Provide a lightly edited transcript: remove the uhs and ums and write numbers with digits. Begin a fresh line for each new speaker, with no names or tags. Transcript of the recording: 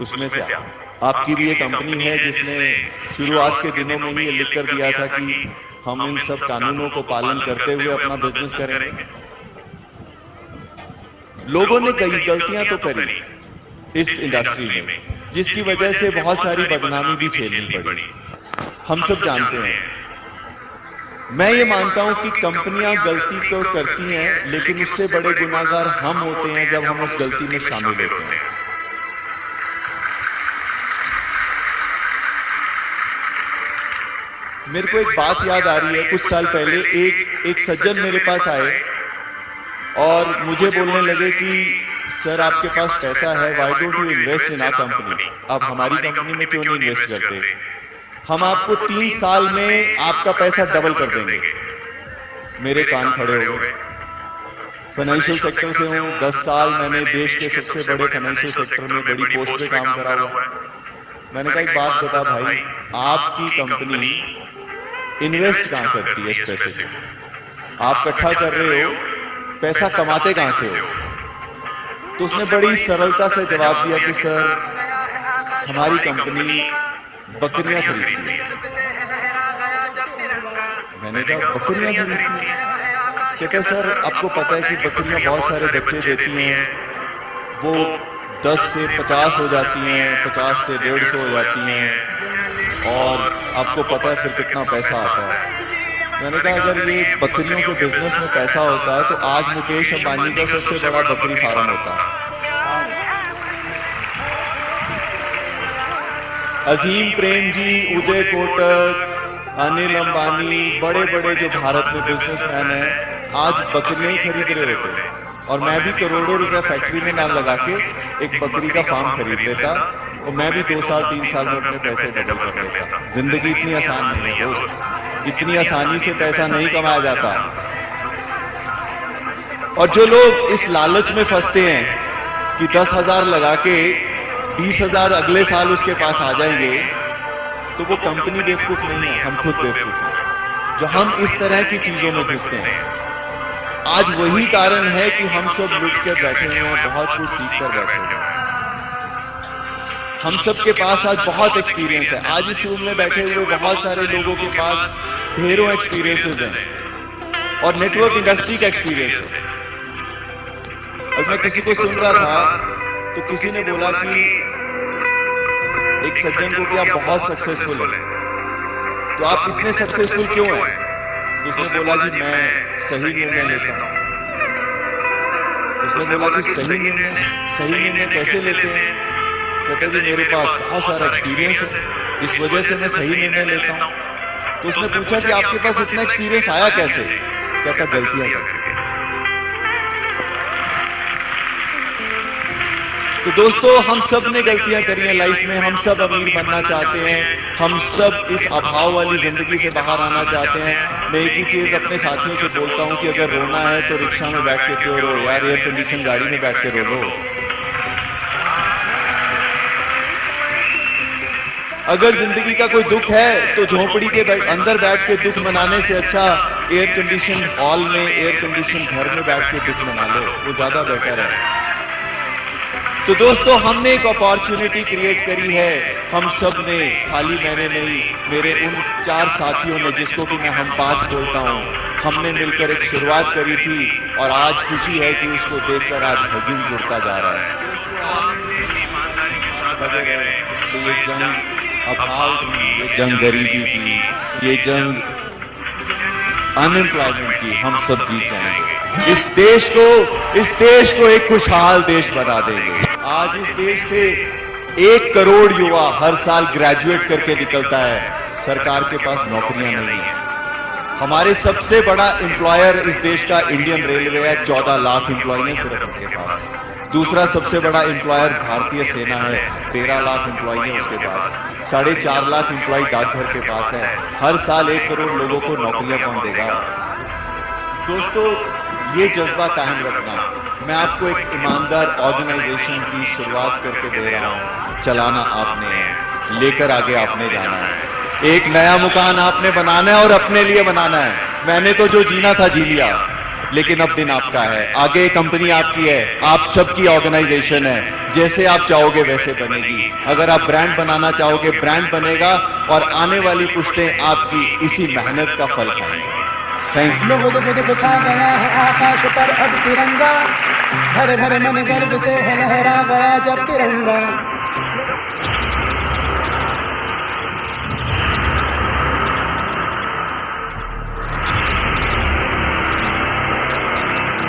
उसमें से आपकी भी एक कंपनी है जिसने शुरुआत के दिनों में ही ये लिख कर दिया था कि हम इन सब कानूनों को पालन करते हुए अपना बिजनेस करेंगे। लोगों ने कई गलतियां तो करी इस इंडस्ट्री में, जिसकी वजह से बहुत सारी बदनामी भी झेलनी पड़ी, हम सब जानते हैं। मैं ये मानता हूं कि कंपनियां गलती तो करती हैं, लेकिन उससे बड़े गुनाहगार हम होते हैं जब हम उस गलती में शामिल होते हैं। मेरे को एक बात याद आ रही है, कुछ साल पहले एक सज्जन मेरे पास आए और मुझे बोलने लगे कि सर आपके पास पैसा है, why don't you invest in our company, आप हमारी कंपनी में क्यों नहीं इन्वेस्ट करते, हम आपको 3 साल में आपका पैसा डबल कर देंगे। मेरे कान खड़े हो गए। फाइनेंशियल सेक्टर से हूँ, 10 साल मैंने देश के सबसे बड़े फाइनेंशियल सेक्टर में बड़ी पोस्ट पे काम करा हुआ है। मैंने कहा एक बात बता भाई, आपकी कंपनी इन्वेस्ट कहाँ करती है इस पैसे को, आप इकट्ठा कर रहे हो, पैसा कमाते कहाँ से हो? तो उसने बड़ी सरलता से जवाब दिया कि सर हमारी कंपनी बकरियां खरीदती है। मैंने कहा बकरियां खरीदती है? कहते सर आपको पता है कि बकरियां बहुत सारे बच्चे देती हैं, वो 10 से 50 हो जाती हैं, 50 से 150 हो जाती हैं, और आपको पता है फिर कितना पैसा आता है। मैंने कहा अगर ये बकरियों के बिजनेस में पैसा होता है तो आज मुकेश अंबानी का सबसे बड़ा बकरी फार्म होता। अजीम प्रेम जी, उदय कोटक, अनिल अंबानी, बड़े बड़े जो भारत में बिजनेसमैन हैं, आज बकरियां ही खरीद रहे होते। और मैं भी करोड़ों रुपए फैक्ट्री में ना लगा के एक बकरी का फार्म खरीद लेता, और मैं भी 2 साल 3 साल में अपने पैसे डबल कर लेता। जिंदगी इतनी आसान नहीं है दोस्त, इतनी आसानी से पैसा नहीं कमाया जाता। और जो लोग इस लालच में फंसते हैं कि 10,000 लगा के 20,000 अगले साल उसके पास आ जाएंगे, तो वो कंपनी बेवकूफ नहीं है, हम खुद बेवकूफ हैं जो हम इस तरह की चीजों में घुसते हैं। आज वही कारण है कि हम सब लुट के बैठे हुए हैं, बहुत कुछ सीख कर बैठे हुए हैं। हम सब के पास आज बहुत एक्सपीरियंस है। आज इस रूम में बैठे हुए बहुत सारे लोगों के पास ढेरों एक्सपीरियंसेस हैं, और नेटवर्क इंडस्ट्री का एक्सपीरियंस है। और मैं किसी को सुन रहा था तो किसी ने बोला कि एक सज्जन को कि आप बहुत सक्सेसफुल हैं, तो आप इतने सक्सेसफुल क्यों हैं? तो उसने बोला कि मैं सही निर्णय लेता हूँ। उसने बोला कि सही निर्णय कैसे लेते हैं? कहते जी मेरे पास बहुत सारा एक्सपीरियंस है, इस वजह से मैं सही निर्णय लेता हूँ। तो उसने पूछा कि आपके पास इतना एक्सपीरियंस आया कैसे? कहता गलतियां करके। तो दोस्तों हम सब ने गलतियां करी हैं लाइफ में, हम सब अमीर बनना चाहते हैं, हम सब इस अभाव वाली जिंदगी से बाहर आना चाहते हैं। मैं एक ही चीज अपने साथियों से बोलता हूं कि अगर रोना है तो रिक्शा में बैठ के क्यों रो यार, एयर कंडीशन गाड़ी में बैठ के रो लो। अगर जिंदगी का कोई दुख है तो झोपड़ी के अंदर बैठ के दुख मनाने से अच्छा एयर कंडीशन हॉल में, एयर कंडीशन घर में बैठ के दुख मना लो, वो ज्यादा बेटर है। तो दोस्तों हमने एक अपॉर्चुनिटी क्रिएट करी है, हम सब ने, खाली मैंने नहीं, मेरे उन 4 साथियों ने जिसको कि मैं हम 5 बोलता हूँ, हमने मिलकर एक शुरुआत करी थी, और आज खुशी है कि उसको देखकर आज भजन जुड़ता जा रहा है। तो ये जंग अभाव की, ये जंग गरीबी की, ये जंग अनएम्प्लॉयमेंट की हम सब जीत जाएंगे। इस देश को एक खुशहाल देश बना देंगे। आज इस देश से 1 करोड़ युवा हर साल ग्रेजुएट करके निकलता है, सरकार के पास नौकरियां नहीं है। हमारे सबसे बड़ा एम्प्लॉयर इस देश का इंडियन रेलवे है, 14 लाख एम्प्लॉय है सिर्फ उनके पास। दूसरा सबसे बड़ा एम्प्लॉयर भारतीय सेना है, 13 लाख एम्प्लॉय है उसके पास। 4.5 लाख एम्प्लॉय डाकघर के पास है। हर साल 1 करोड़ लोगों को नौकरियां कौन देगा? दोस्तों ये जज्बा कायम रखना। मैं आपको एक ईमानदार ऑर्गेनाइजेशन की शुरुआत करके दे रहा हूँ, चलाना आपने है, लेकर आगे आपने जाना है। एक नया मकान आपने बनाना है और अपने लिए बनाना है। मैंने तो जो जीना था जी लिया, लेकिन अब दिन आपका है। आगे कंपनी आपकी है, आप सबकी ऑर्गेनाइजेशन है। जैसे आप चाहोगे वैसे बनेगी। अगर आप ब्रांड बनाना चाहोगे ब्रांड बनेगा और आने वाली पुश्तें आपकी इसी मेहनत का फल खाएंगी। Thank you.
लोगों को छा गया है आकाश पर अब तिरंगा, भरे भरे मन गर्व से है लहरा गया जब तिरंगा।